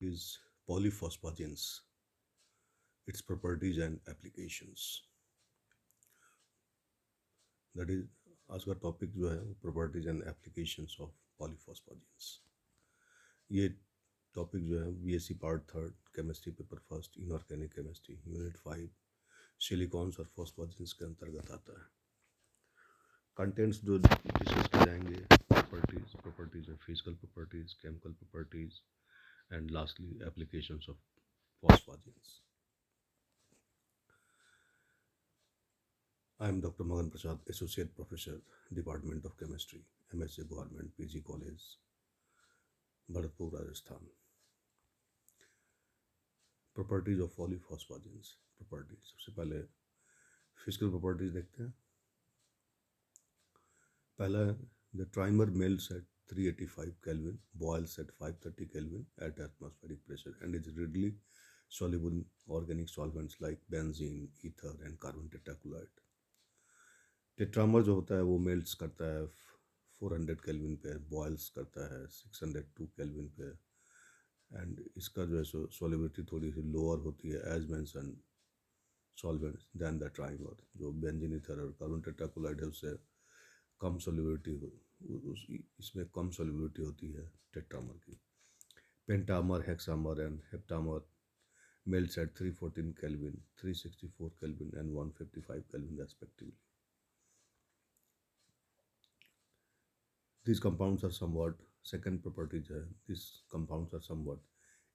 is polyphosphagins, its properties and applications. That is, आज का topic जो है वो प्रॉपर्टीज एंड एप्लीकेशंस ऑफ पॉलीफॉस्फेजेंस। ये टॉपिक जो है BSc part third chemistry paper first inorganic chemistry unit 5 silicones और फॉस्फेजेंस के अंतर्गत आता है। कंटेंट्स जो डिस्कस किए जाएंगे प्रॉपर्टीज है physical properties, chemical properties and lastly applications of phosphazenes. I am Dr. Magan Prasad, Associate Professor, Department of Chemistry, MSc Government PG College, Bharatpur Rajasthan. Properties of polyphosphazenes. Properties, सबसे पहले फिजिकल प्रॉपर्टीज देखते हैं। पहला है the trimer melts at 385 Kelvin, boils at 530 Kelvin at atmospheric pressure and is readily soluble in organic solvents like benzene, ether and carbon tetrachloride। Tetramer जो होता है वो मेल्ट्स करता है 400 केल्विन पे, बॉयल्स करता है 602 केल्विन पे एंड इसका जो है सॉलिबिलिटी थोड़ी सी लोअर होती है as mention solvents than the trimer. जो बेंजीन ईथर और कार्बन टेट्राक्लोराइड है उससे कम सॉलिबिलिटी इसमें कम सॉलिबिलिटी होती है टेट्रामर की। Pentamer, hexamer and heptamer melts at 314 Kelvin, 364 Kelvin and 155 Kelvin respectively। These compounds are somewhat, second property जो है, these compounds are somewhat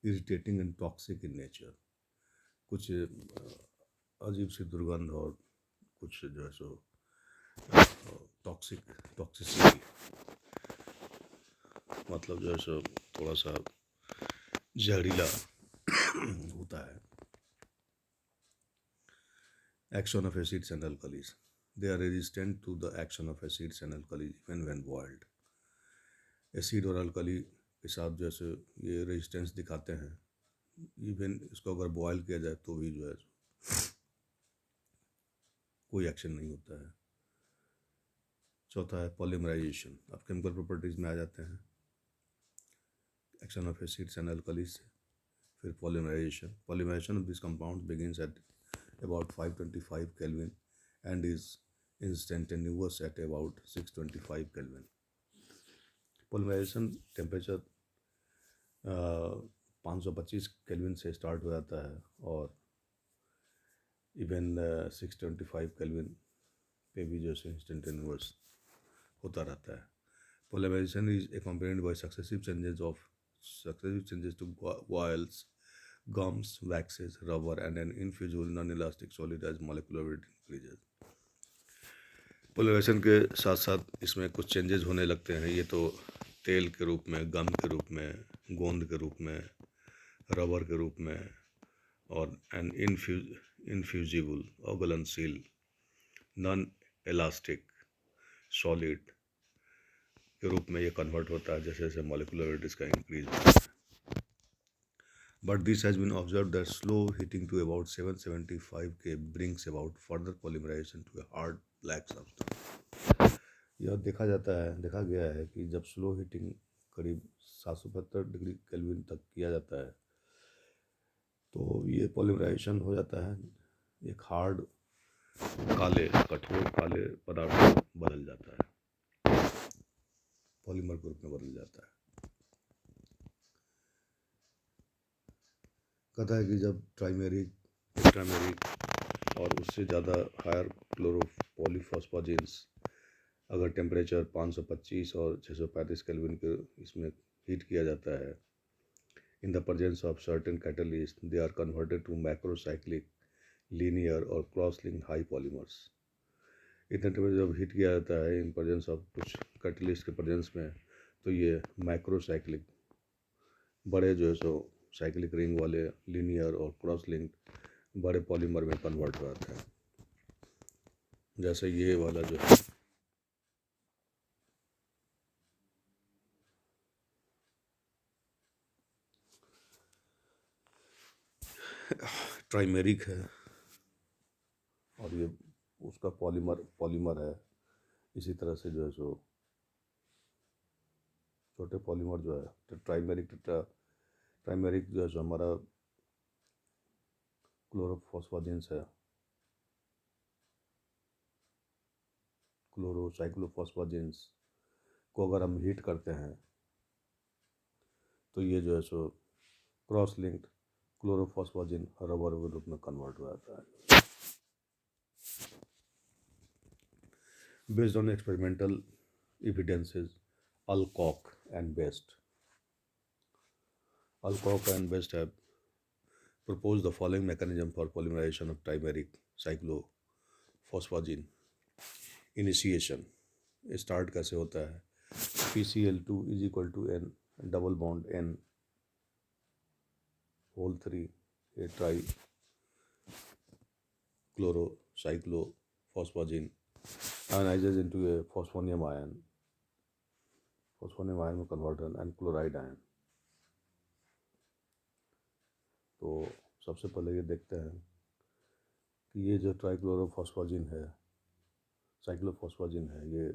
irritating and toxic in nature। कुछ अजीब सी दुर्गंध और कुछ जो है सो टॉक्सिसिटी, मतलब जो है सो थोड़ा सा जहरीला होता है। Action of acids and alkalis, they are resistant to the action of acids and alkalis even when boiled। Acid और अल्कली के साथ जैसे ये रेजिस्टेंस दिखाते हैं, इवन इसको अगर बॉयल किया जाए तो भी जो है कोई एक्शन नहीं होता है। चौथा है पॉलीमराइजेशन। अब केमिकल प्रॉपर्टीज में आ जाते हैं। Action of acids and alkalies से फिर polymerization of this compound begins at about 525 kelvin and is instantaneous at about 625 kelvin. Polymerization temperature 525 kelvin से स्टार्ट हो जाता है और इवन 625 केल्विन पे भी जो है इंस्टेंटेनियस होता रहता है। Polymerization is accompanied by successive changes to oils, gums, waxes, rubber, and an infusible non-elastic solid as molecular weight increases। Polymerisation के साथ साथ इसमें कुछ चेंजेस होने लगते हैं। ये तो तेल के रूप में, गम के रूप में, गोंद के रूप में, रबर के रूप में और एन इनफ्यूजिबल ऑगलनशील नॉन एलास्टिक सॉलिड के रूप में ये कन्वर्ट होता है जैसे जैसे मॉलिकुलर वेट इसका इंक्रीज होता है। But this has been observe that slow heating to about 775 K brings about further polymerization to a hard black substance. यह देखा गया है कि जब स्लो हीटिंग करीब 775 डिग्री केल्विन तक किया जाता है तो ये पॉलीमराइजेशन हो जाता है, एक हार्ड कठोर काले पदार्थ में बदल जाता है, पॉलीमर के रूप में बदल जाता है। कहता है कि जब ट्राइमेरिक, टेट्रामेरिक और उससे ज़्यादा हायर क्लोरोपॉलीफॉस्फेजेंस अगर टेम्परेचर 525 और 635 केल्विन के इसमें हीट किया जाता है, in the presence of certain catalyst they are converted to macrocyclic linear और क्रॉस लिंक्ड हाई पॉलीमर्स। इतने टेम्परेचर जब हीट किया जाता है इन प्रेजेंस ऑफ कुछ कैटलिस्ट के प्रेजेंस में तो ये माइक्रोसाइक्लिक बड़े जो है सो साइक्लिक रिंग वाले लीनियर और क्रॉस लिंक बड़े पॉलीमर में कन्वर्ट हो जाता है। जैसे ये वाला जो है ट्राइमेरिक है और ये उसका पॉलीमर है। इसी तरह से जो है छोटे पॉलीमर जो है ट्राइमेरिक टाइमेरिक जो है सो हमारा क्लोरोफॉस्फोजिन्स है, क्लोरोसाइक्लोफॉस्फोजिन्स को अगर हम हीट करते हैं तो ये जो है सो क्रॉस लिंक्ड क्लोरोफॉस्फोजिन रबर के रूप में कन्वर्ट हो जाता है। Based on experimental evidences, Alcock and Best. Alcock and Best have proposed the following mechanism for polymerization of trimeric cyclophosphogen. Initiation start कैसे होता है? PCl2 is equal to N double bond N whole 3 a trichlorocyclophosphogen ionizes into a phosphonium ion में converter and chloride ion. तो सबसे पहले ये देखते हैं कि ये जो ट्राइक्लोरोफॉस्फोजिन है, साइक्लोफॉस्फोजिन है, ये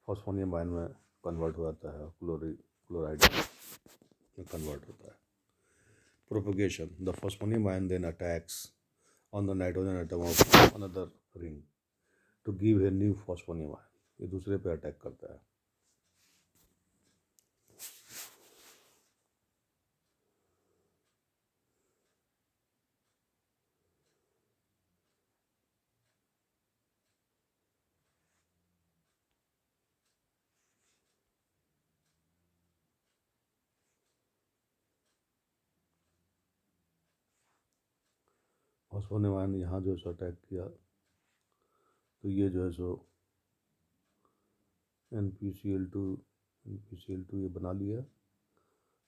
फॉस्फोनियम आयन में कन्वर्ट हो जाता है, क्लोराइड में कन्वर्ट होता है. Propagation, the phosphonium ion then attacks on the nitrogen atom of another ring to give a new phosphonium ion. ये दूसरे पे अटैक करता है. फॉस्फोनियम आयन यहाँ जो है सो अटैक किया तो ये जो है सो NPCl2 ये बना लिया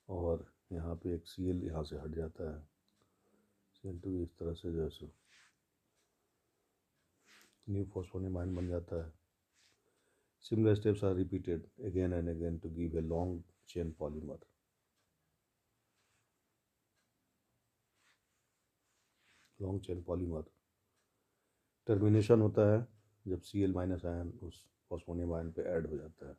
और यहाँ पे एक Cl यहाँ से हट जाता है. Cl2 इस तरह से जो है सो न्यू फॉस्फोनियम आयन बन जाता है. Similar steps are repeated again and again to give a long chain polymer. Long chain polymer termination होता है जब Cl माइनस आयन उस फॉस्फोनियम आयन पे ऐड हो जाता है.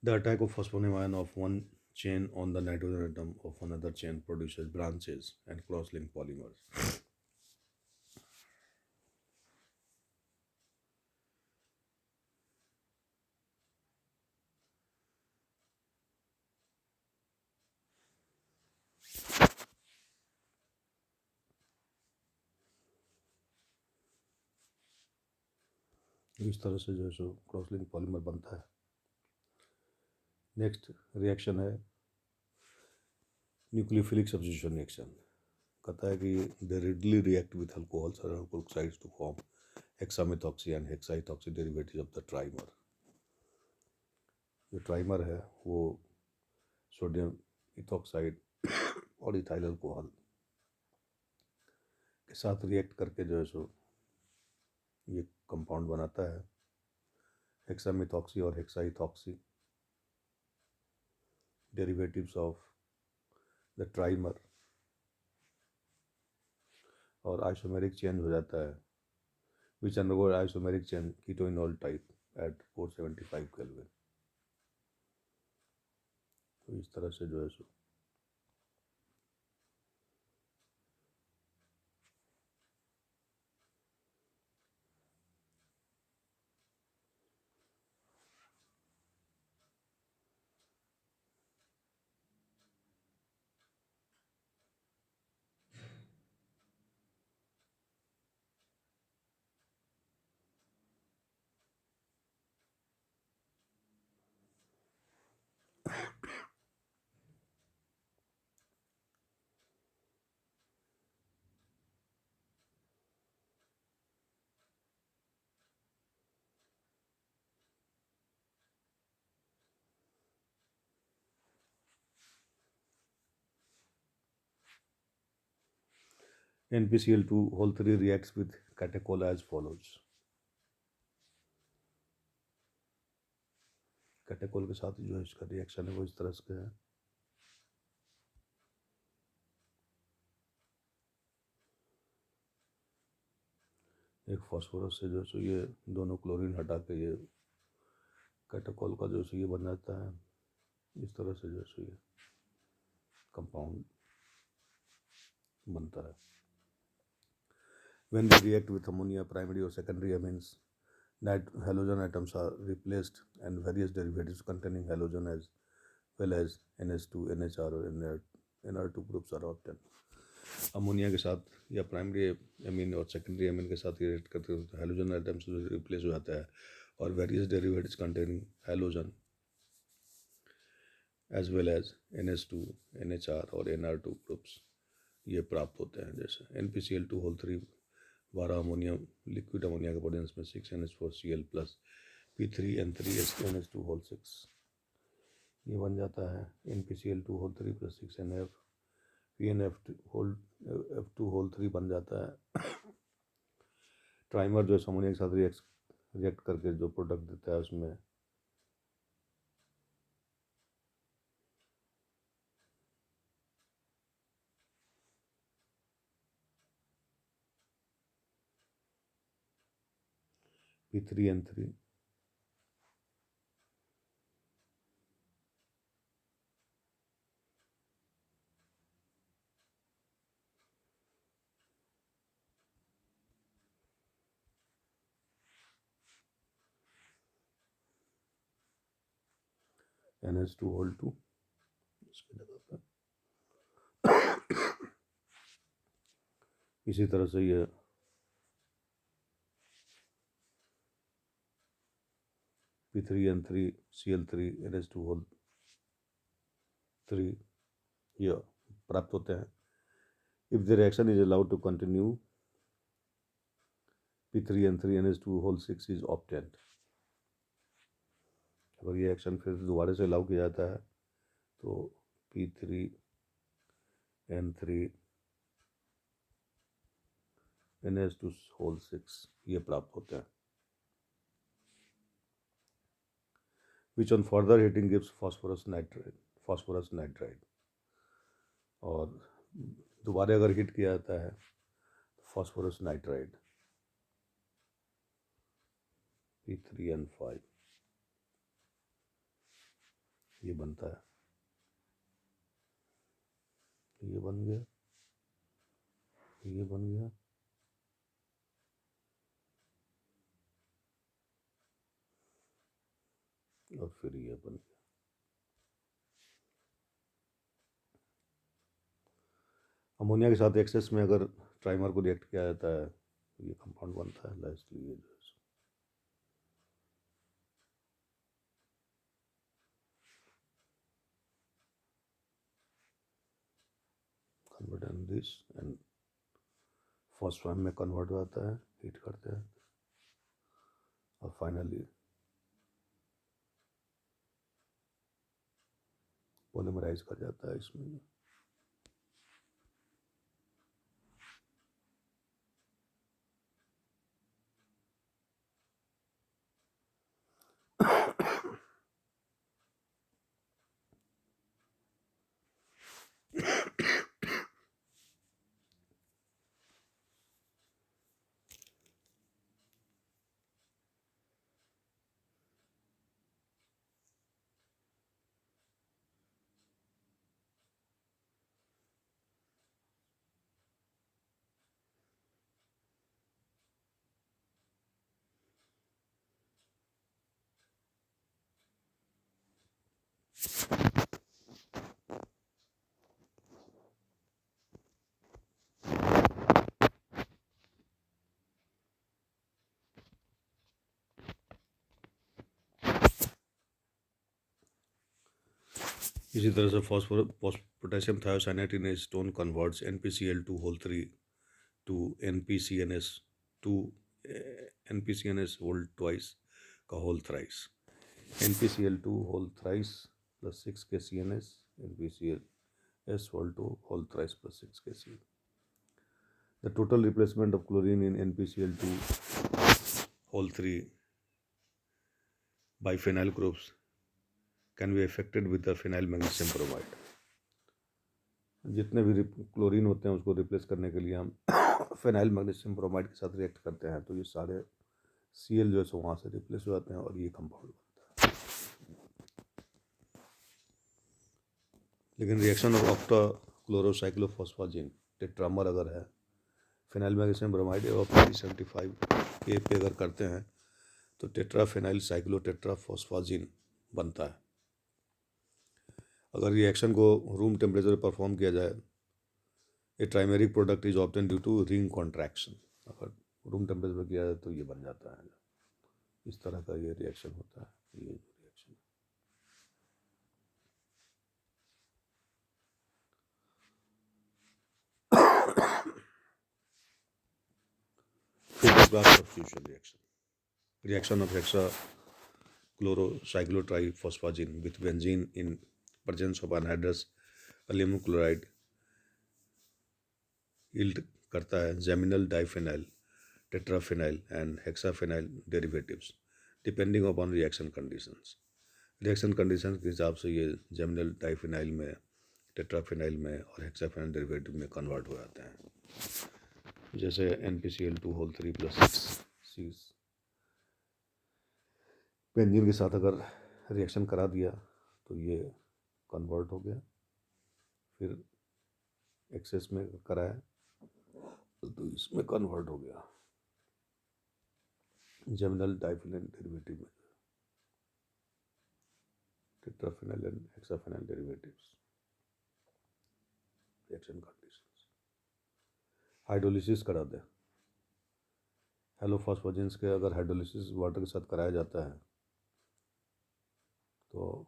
The attack of phosphonium ion of one chain on the nitrogen atom of another chain produces branches and cross-linked polymers. इस तरह से जो है सो क्रॉस लिंक पॉलीमर बनता है. नेक्स्ट रिएक्शन है न्यूक्लियोफिलिक सब्स्टिट्यूशन रिएक्शन. कहता है कि दे readily react with alcohols or alcohol oxides to form hexamethoxy and hexaethoxy derivatives of the trimer. जो ट्राइमर है वो सोडियम इथॉक्साइड और इथाइल अल्कोहल के साथ रिएक्ट करके जो है सो ये कंपाउंड बनाता है हेक्सामिथॉक्सी और hexaethoxy derivatives of the trimer. और आइसोमेरिक चेंज हो जाता है which undergo isomeric change keto enol type at 475 kelvin. तो इस तरह से जो है सो NPCl2 reacts with catechol as follows. Catechol के साथ जो है इसका रिएक्शन है वो इस तरह से है. एक फॉस्फोरस से जो है ये दोनों क्लोरीन हटा के ये कैटाकोल का जो है ये बन जाता है। इस तरह से जो है ये कंपाउंड बनता है। When they react with ammonia, primary or secondary amines, halogen atoms are replaced and various derivatives containing halogen as well as NH2, NHR और NR2 groups are obtained. Ammonia के साथ या प्राइमरी एमीन और secondary amine के साथ react करते हैं तो हेलोजन आइटम्स रिप्लेस हो जाता है और various derivatives containing halogen as well as NH2, NHR और NR2 ग्रुप्स ये प्राप्त होते हैं। जैसे NPCl2 12 अमोनियम लिक्विड अमोनिया के पोटेंस में 6NH4Cl प्लस P3N3NH2 ये बन जाता है NPCl2 प्लस 6NF PNF2 बन जाता है। ट्राइमर जो अमोनिया के साथ रिएक्ट करके जो प्रोडक्ट देता है उसमें P3N3 NH2 इसकी जगह पर इसी तरह से ये P3N3Cl3 NH2 ये प्राप्त होते हैं। If the reaction is allowed to continue, P3N3 NH2 is obtained. अगर ये एक्शन फिर दोबारा से अलाउ किया जाता है तो P3N3 NH2 ये प्राप्त होते हैं। Which on further heating gives phosphorus nitride और दोबारा अगर हीट किया जाता है फॉस्फोरस नाइट्राइड P3N5 ये बनता है। ये बन गया, ये बन गया और फिर ये बन गया। अमोनिया के साथ एक्सेस में अगर ट्राइमर को रिएक्ट किया जाता है तो ये कंपाउंड बनता है। लास्टली ये convert in this and phosphate में कन्वर्ट होता है, हीट करते हैं और फाइनली पॉलीमराइज कर जाता है इसमें। इसी तरह से potassium thiocyanate in stone converts NPCl2 to NPCNS whole twice का whole thrice. NPCl2 whole thrice plus 6 K CNS NPCls whole thrice plus 6 K C. The total replacement of chlorine in NPCl2 whole 3 by phenyl groups can be affected with the phenyl magnesium bromide. जितने भी chlorine होते हैं उसको replace करने के लिए हम phenyl magnesium bromide के साथ रिएक्ट करते हैं तो ये सारे Cl जो है सो वहाँ से रिप्लेस हो जाते हैं और ये कंपाउंड बनता है। लेकिन रिएक्शन ऑफ ऑक्टा क्लोरोसाइक्लोफॉस्फाजिन टेट्रामर अगर है फिनाइल मैग्नीशियम ब्रोमाइड और P75 पे अगर करते हैं तो टेट्राफिनाइल साइक्लोटेट्राफॉस्फाजिन बनता है। अगर रिएक्शन को रूम टेम्परेचर पर परफॉर्म किया जाए a trimeric product is obtain due to ring contraction. अगर रूम टेम्परेचर पर किया जाए तो ये बन जाता है। इस तरह का ये रिएक्शन होता है। ये reaction substitution reaction of hexa chlorocyclotriphosphagine with benzene in presence of anhydrous aluminum chloride yield करता है geminal diphenyl tetraphenyl and hexaphenyl derivatives depending upon reaction conditions। Reaction condition के हिसाब से ये जेमिनल डाइफिनाइल में टेट्राफिनाइल में और हेक्साफिनाइल डेरिवेटिव में कन्वर्ट हो जाते हैं। जैसे NpCl2 3+6 बेंजीन के साथ अगर रिएक्शन करा दिया तो ये कन्वर्ट हो गया, फिर एक्सेस में कराया तो इसमें कन्वर्ट हो गया जेमिनल डाइफिनाइल डेरिवेटिव में tetraphenyl and hexaphenyl derivatives. Reaction conditions hydrolysis करा दे हेलोफॉस्फोजिन्स के अगर हाइड्रोलिसिस वाटर के साथ कराया जाता है तो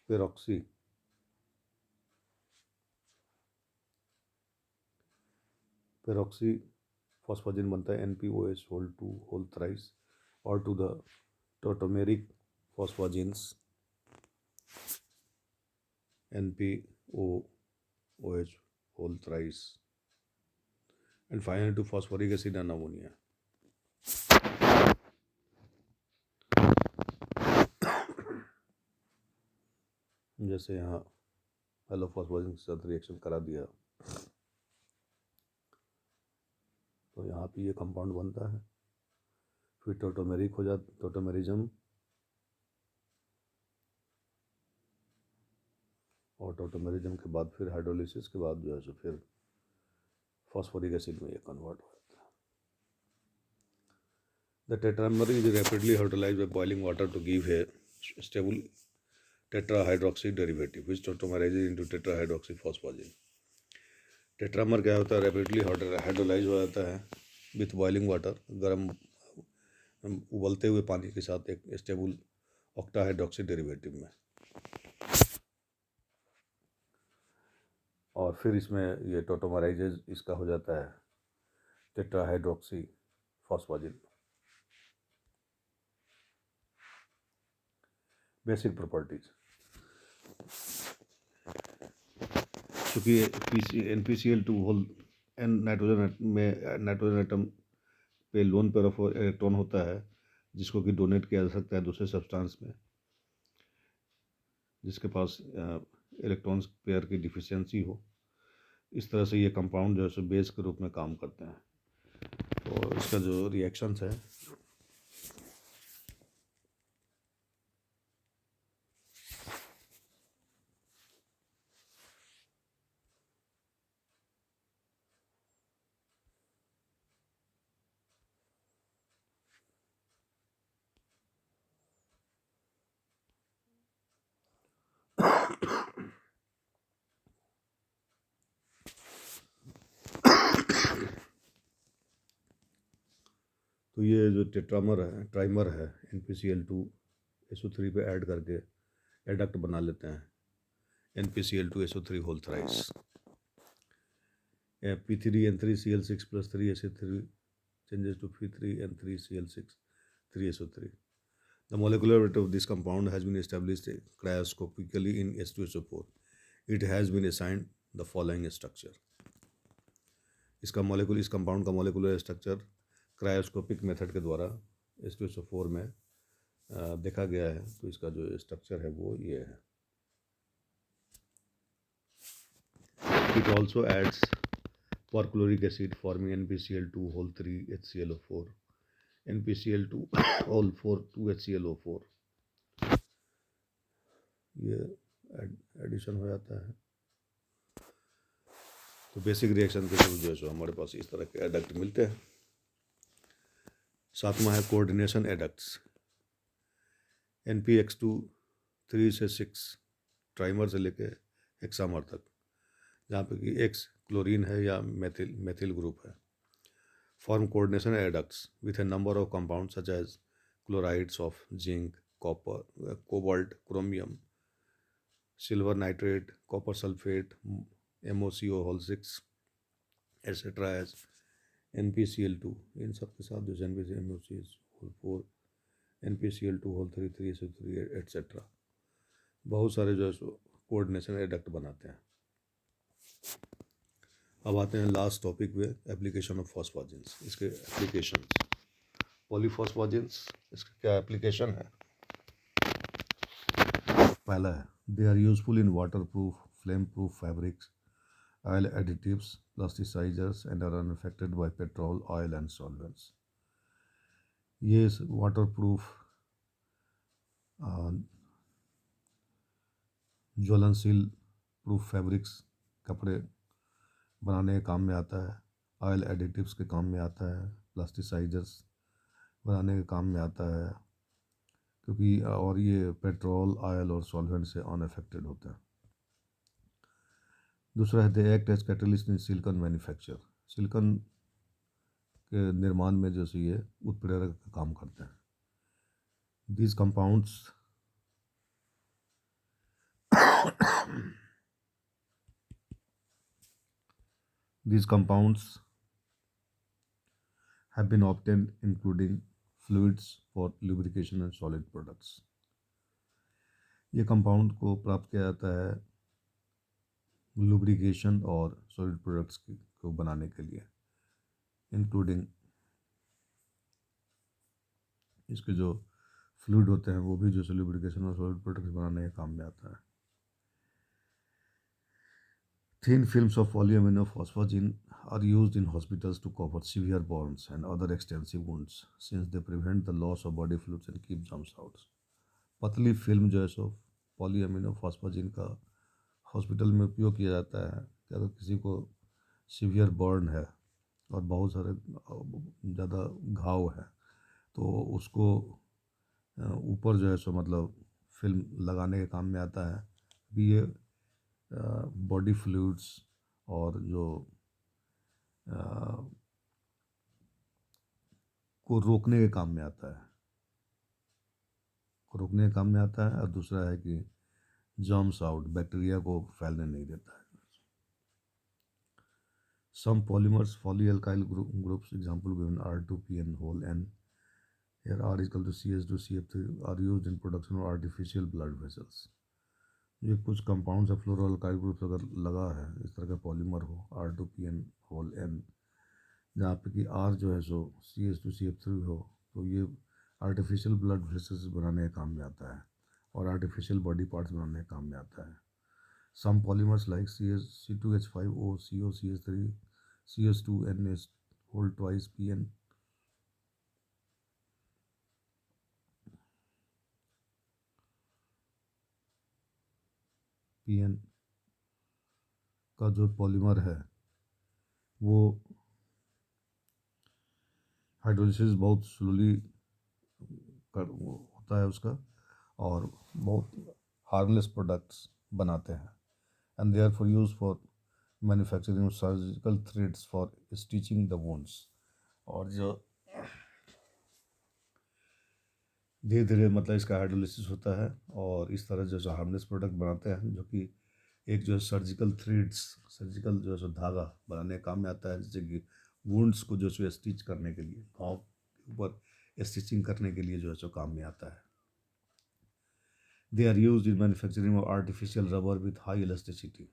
पेरोक्सी फॉस्फोजिन बनता है NPOH2 थ्राइस और to the tautomeric phosphazenes NPOOH thrice and finally to phosphoric acid and ammonia. जैसे यहाँ हेलोफॉस्फोजिन के साथ रिएक्शन करा दिया तो यहाँ पे ये कंपाउंड बनता है, फिर टोटोमेरिक हो जाता टोटोमेरिज्म और टोटोमेरिज्म के बाद फिर हाइड्रोलिसिस के बाद जो है सो फिर फॉस्फोरिक एसिड में ये कन्वर्ट हो जाता है। The tetramer is rapidly hydrolysed by boiling water to give a stable tetrahydroxy derivative which tautomerises into tetrahydroxyphosphazene. Tetramer क्या होता है, रैपिडली हाइड्रोलाइज हो जाता है विथ बॉइलिंग वाटर, गर्म उबलते हुए पानी के साथ एक स्टेबल ऑक्टाहाइड्रोक्सी डेरिवेटिव में, और फिर इसमें ये टोटोमराइजेज इसका हो जाता है टेट्राहाइड्रोक्सी फॉस्फोजिन। बेसिक प्रॉपर्टीज चूँकि NPCl2 होल नाइट्रोजन एटम पे लोन पेयर ऑफ इलेक्ट्रॉन होता है जिसको कि डोनेट किया जा सकता है दूसरे सब्सटेंस में जिसके पास इलेक्ट्रॉन्स पेयर की डिफिशियंसी हो। इस तरह से ये कंपाउंड जो है सो बेस के रूप में काम करते हैं। तो इसका जो रिएक्शंस है तो ये जो ट्राइमर है NpCl2SO3 पे ऐड करके एडक्ट बना लेते हैं NpCl2SO3 whole thrice. P3N3Cl6+3Ac3 changes to P3N3Cl6 The molecular weight of this compound has been established cryoscopically in H2SO4. It has been assigned the following structure. इस कंपाउंड का molecular structure cryoscopic method के द्वारा H2SO4 में देखा गया है। तो इसका जो स्ट्रक्चर है वो ये है। It also adds perchloric acid forming NPCl2 whole 3 HClO4, NPCl2 whole 4 2 HClO4, ये एडिशन हो जाता है। तो बेसिक रिएक्शन के थ्रू जो है सो हमारे पास इस तरह के एडक्ट मिलते हैं। सातवां है कोऑर्डिनेशन एडक्ट्स। NPX2 3 से 6 ट्राइमर से लेके हेक्सामर तक, जहाँ पे कि X क्लोरीन है या मेथिल ग्रुप है, form coordination adducts with a number of compound such as chlorides of zinc, copper, cobalt, chromium, silver nitrate, copper sulphate, MOCO whole 6 etcetera as NPCl2। इन सब के साथ जो NPCl MOCO whole 4, NPCl2 whole 3 3 से 3 etcetera बहुत सारे जो है सो कोऑर्डिनेशन एडक्ट बनाते हैं। अब आते हैं लास्ट टॉपिक पे, एप्लीकेशन ऑफ फॉस्फोजिन्स। इसके एप्लीकेशन, पॉलीफॉस्फोजिन्स, इसका क्या एप्लीकेशन है? पहला है they are useful in waterproof, flame proof fabrics, oil additives, plasticizers and are unaffected by petrol, oil and solvents. ये वाटर प्रूफ, ज्वलनशील प्रूफ फैब्रिक्स, कपड़े बनाने के काम में आता है, ऑयल एडिटिव्स के काम में आता है, प्लास्टिसाइजर्स बनाने के काम में आता है, क्योंकि और ये पेट्रोल, ऑयल और सॉल्वेंट से अनअफेक्टेड होता है। दूसरा है they act as catalyst in silicon manufacture. Silicon के निर्माण में जो ये उत्प्रेरक का काम करते हैं। These compounds these compounds have been obtained including fluids for lubrication and solid products। ये कंपाउंड को प्राप्त किया जाता है लुब्रिकेशन और सॉलिड प्रोडक्ट्स को बनाने के लिए, इंक्लूडिंग इसके जो फ्लूइड होते हैं वो भी जो लुब्रिकेशन और सॉलिड प्रोडक्ट्स बनाने के काम में आता है। Thin films of polyaminophosphogene are used in hospitals to cover severe burns and other extensive wounds since they prevent the loss of body fluids and keep germs out। पतली film जो है सो पॉलीअमीनोफॉस्फोजिन का हॉस्पिटल में उपयोग किया जाता है कि अगर किसी को सीवियर बर्न है और बहुत सारे ज़्यादा घाव है तो उसको ऊपर जो है सो मतलब फिल्म लगाने के काम में आता है। कि ये बॉडी फ्लूइड्स और जो को रोकने के काम में आता है, रोकने के काम में आता है। और दूसरा है कि जर्म्स आउट, बैक्टीरिया को फैलने नहीं देता है। Some polymers, polyalkyl groups example given R2PN whole N, here R is equal to CH2CF3 are used in production of artificial blood vessels। ये कुछ कंपाउंड्स है फ्लोरोअल्काइल ग्रुप्स अगर लगा है इस तरह का पॉलीमर हो R2PN whole N, जहाँ पे कि R जो है सो CH2CF3 हो, तो ये आर्टिफिशियल ब्लड वेसल्स बनाने के काम में आता है और आर्टिफिशियल बॉडी पार्ट्स बनाने के काम में आता है। Some polymers like C2H5O CO CH3 CH2NH whole twice PN का जो पॉलीमर है वो हाइड्रोलिसिस बहुत स्लोली होता है उसका और बहुत हार्मलेस प्रोडक्ट्स बनाते हैं। And they are for use for manufacturing surgical threads for stitching the wounds. और जो धीरे धीरे मतलब इसका हाइड्रोलिसिस होता है और इस तरह जो हार्मलेस प्रोडक्ट बनाते हैं, जो कि एक जो सर्जिकल थ्रेड्स, सर्जिकल जो है धागा बनाने का काम में आता है, जैसे कि वुंड्स को जो है स्टिच करने के लिए, घाव के ऊपर स्टिचिंग करने के लिए जो है काम में आता है। They are used in manufacturing of artificial rubber with high elasticity.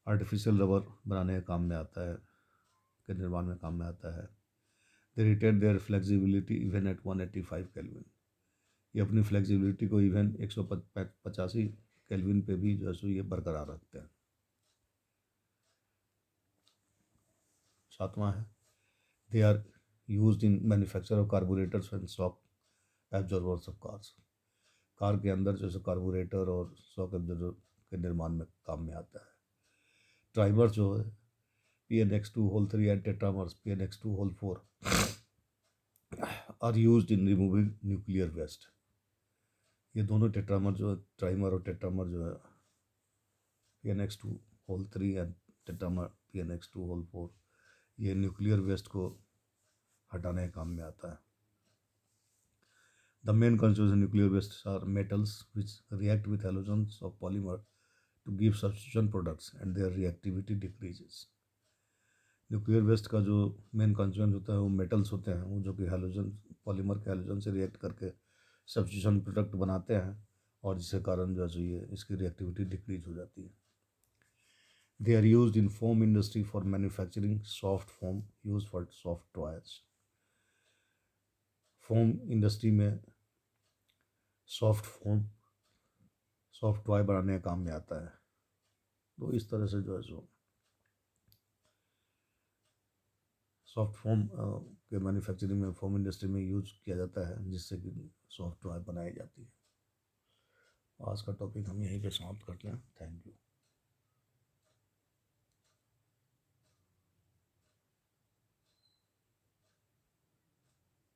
Artificial rubber बनाने के काम में आता है, के निर्माण में काम में आता है। They retain their flexibility even at 185 kelvin. ये अपनी फ्लेक्सिबिलिटी को इवन 185 केल्विन पे भी जो है सो ये बरकरार रखते हैं। सातवां है, they are used in manufacture of carburettors and shock absorbers of cars. Car के अंदर जैसे कार्बोरेटर और शॉक एब्जॉर्बर के निर्माण में काम में आता है। ट्राइमर जो है PnX2 whole 3 and tetramers PnX2 whole 4 are used in removing nuclear waste. ये दोनों टेट्रामर जो है, ट्राइमर और टेट्रामर जो है PnX2 whole 3 and tetramer PnX2 whole 4, ये न्यूक्लियर वेस्ट को हटाने के काम में आता है। The main constituents of nuclear waste are metals which react with halogens of polymer to give substitution products and their reactivity decreases. Nuclear waste का जो मेन कंस्टिट्यूएंट होता है वो मेटल्स होते हैं, वो जो कि हैलोजन पॉलीमर के हैलोजन से रिएक्ट करके सब्स्टिट्यूशन प्रोडक्ट बनाते हैं और जिसके कारण जो है ये इसकी रिएक्टिविटी डिक्रीज हो जाती है। They are used in foam industry for manufacturing soft foam use for soft toys. Foam industry में सॉफ्ट टॉय बनाने का काम में आता है। तो इस तरह से जो है सो सॉफ्ट फोम के मैन्युफैक्चरिंग में फोम इंडस्ट्री में यूज किया जाता है, जिससे कि सॉफ्ट टॉय बनाई जाती है। आज का टॉपिक हम यहीं पे समाप्त करते हैं। Thank you.